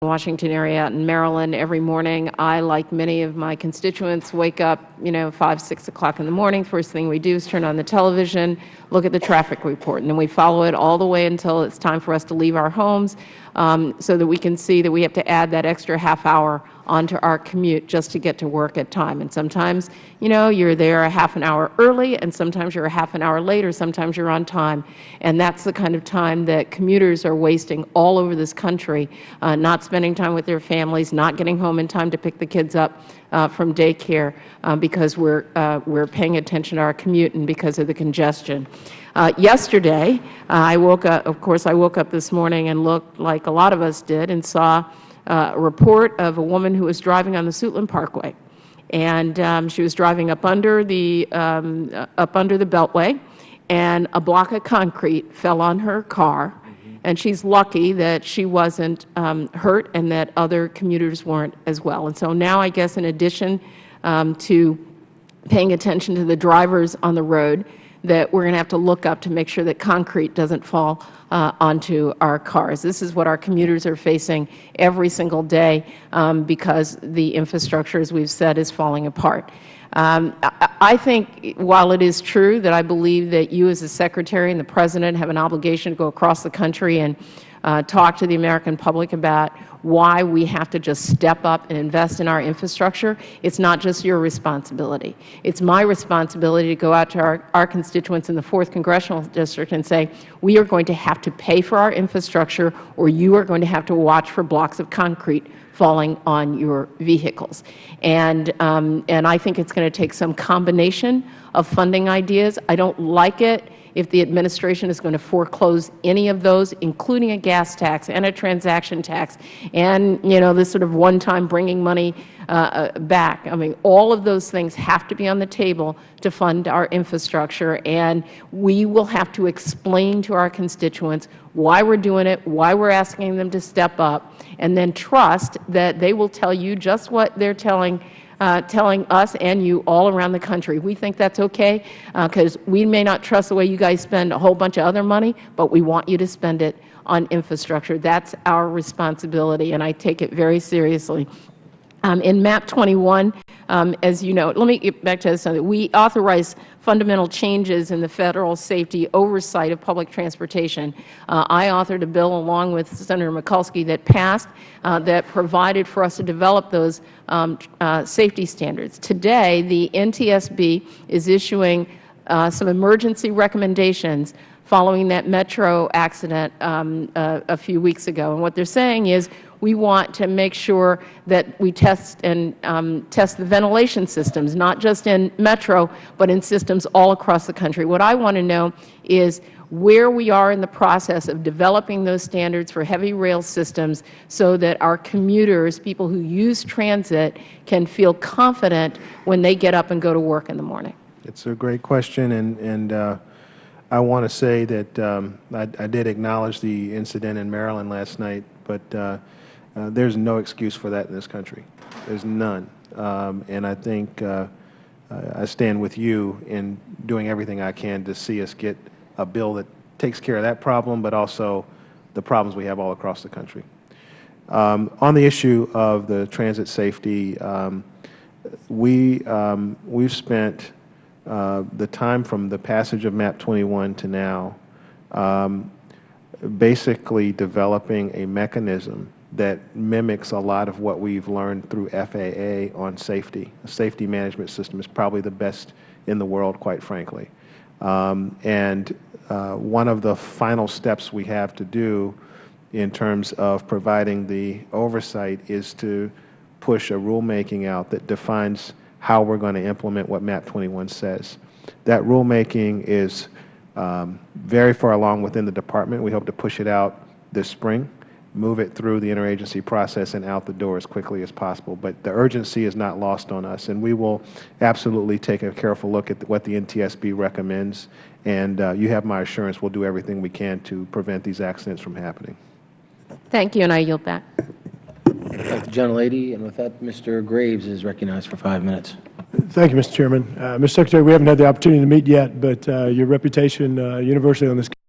Washington area out in Maryland every morning. I, like many of my constituents, wake up, 5, 6 o'clock in the morning. First thing we do is turn on the television, look at the traffic report, and then we follow it all the way until it's time for us to leave our homes, so that we can see that we have to add that extra half hour onto our commute just to get to work at time. And sometimes, you're there a half an hour early, and sometimes you're a half an hour late, or sometimes you're on time. And that's the kind of time that commuters are wasting all over this country, not spending time with their families, not getting home in time to pick the kids up from daycare, because we're paying attention to our commute and because of the congestion. Yesterday, I woke up this morning and looked like a lot of us did and saw a report of a woman who was driving on the Suitland Parkway, and she was driving up under the beltway, and a block of concrete fell on her car, and she's lucky that she wasn't hurt and that other commuters weren't as well. And so now, I guess, in addition to paying attention to the drivers on the road, that we're going to have to look up to make sure that concrete doesn't fall onto our cars. This is what our commuters are facing every single day, because the infrastructure, as we've said, is falling apart. I think, while it is true that I believe that you as a Secretary and the President have an obligation to go across the country and talk to the American public about why we have to just step up and invest in our infrastructure, it's not just your responsibility. It's my responsibility to go out to our constituents in the 4th Congressional District and say, we are going to have to pay for our infrastructure, or you are going to have to watch for blocks of concrete falling on your vehicles. And I think it's going to take some combination of funding ideas. I don't like it if the administration is going to foreclose any of those, including a gas tax and a transaction tax and, this sort of one-time bringing money back. I mean, all of those things have to be on the table to fund our infrastructure, and we will have to explain to our constituents why we're doing it, why we're asking them to step up, and then trust that they will tell you just what they're telling us and you all around the country. We think that's okay, because we may not trust the way you guys spend a whole bunch of other money, but we want you to spend it on infrastructure. That's our responsibility, and I take it very seriously. In MAP 21, as you know, let me get back to this. We authorize fundamental changes in the Federal safety oversight of public transportation. I authored a bill along with Senator Mikulski that passed that provided for us to develop those safety standards. Today, the NTSB is issuing some emergency recommendations following that Metro accident a few weeks ago. And what they're saying is, we want to make sure that we test the ventilation systems, not just in Metro, but in systems all across the country. What I want to know is where we are in the process of developing those standards for heavy rail systems so that our commuters, people who use transit, can feel confident when they get up and go to work in the morning. It's a great question, and I want to say that I did acknowledge the incident in Maryland last night, but there's no excuse for that in this country. There's none. And I think I stand with you in doing everything I can to see us get a bill that takes care of that problem, but also the problems we have all across the country. On the issue of the transit safety, we've spent the time from the passage of MAP 21 to now basically developing a mechanism that mimics a lot of what we've learned through FAA on safety. The safety management system is probably the best in the world, quite frankly. And one of the final steps we have to do in terms of providing the oversight is to push a rulemaking out that defines how we're going to implement what MAP 21 says. That rulemaking is very far along within the Department. We hope to push it out this spring, move it through the interagency process and out the door as quickly as possible. But the urgency is not lost on us, and we will absolutely take a careful look at what the NTSB recommends. And you have my assurance we'll do everything we can to prevent these accidents from happening. Thank you, and I yield back. Thank the gentlelady. And with that, Mr. Graves is recognized for 5 minutes. Thank you, Mr. Chairman. Mr. Secretary, we haven't had the opportunity to meet yet, but your reputation universally on this